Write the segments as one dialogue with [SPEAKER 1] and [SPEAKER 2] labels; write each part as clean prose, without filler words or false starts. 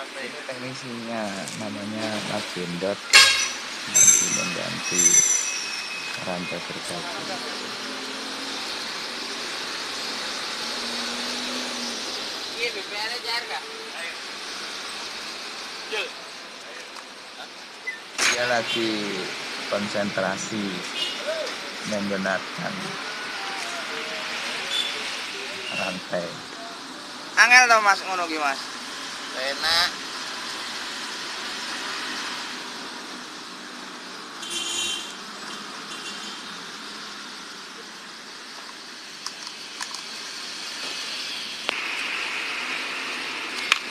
[SPEAKER 1] Ini teknisinya namanya Mas Gendot, lagi mengganti rantai gergaji. Dia lagi konsentrasi membenarkan rantai.
[SPEAKER 2] Angel tau Mas ngono ki Mas.
[SPEAKER 1] Enak.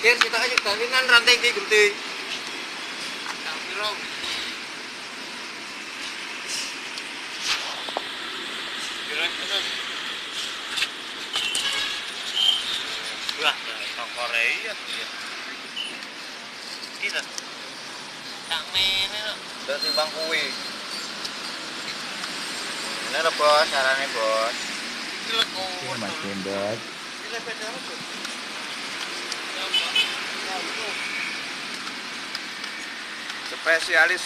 [SPEAKER 2] Kir kita aja gantian rantai iki gede. Kang piro?
[SPEAKER 3] Wah, Korea ya. Kita tak mene no.
[SPEAKER 1] Udah timbang kuwi. Bener bos, caranya bos. Ini Mas Gendot.
[SPEAKER 2] Spesialis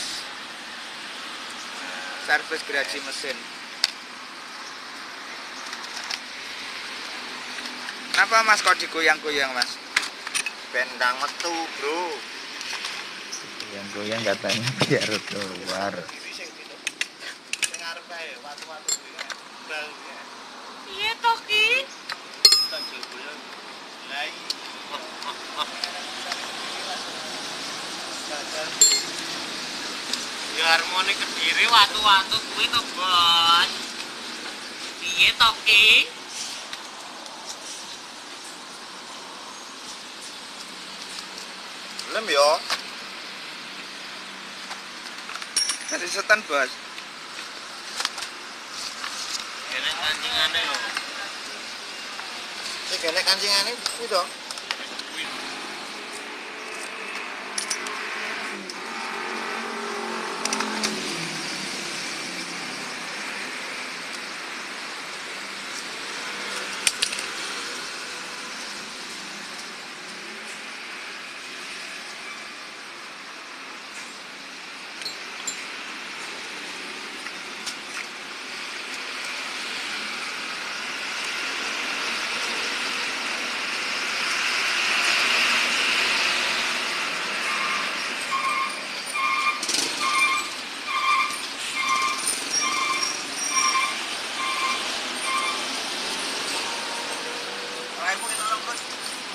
[SPEAKER 2] servis gergaji mesin. Kenapa Mas kok digoyang-goyang Mas?
[SPEAKER 1] Bendang metu bro. Yang goyang katanya biar keluar.
[SPEAKER 3] Sing arep kae watu-watu kuwi.
[SPEAKER 4] Iya toh ki?
[SPEAKER 3] Tak goyang. Lai. Ya harmoni Kediri watu-watu kuwi to, Bos. Piye to ki?
[SPEAKER 1] Belum yo.
[SPEAKER 2] Kasih setan Bos.
[SPEAKER 3] Kene kancingane lho.
[SPEAKER 1] Ini kene kancingane kuwi to.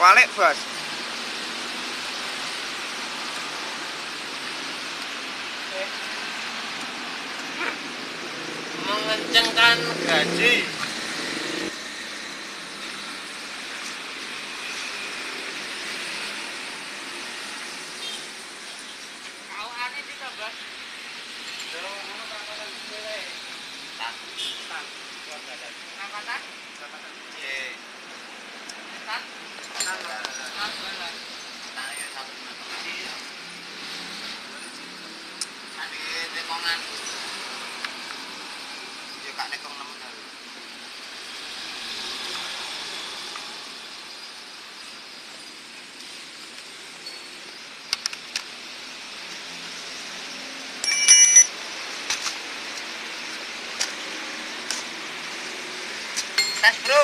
[SPEAKER 2] Walik Bos.
[SPEAKER 3] Mengencangkan gaji.
[SPEAKER 4] Awalnya ditambah. Angkatan? Angkatan?
[SPEAKER 2] Tes bro.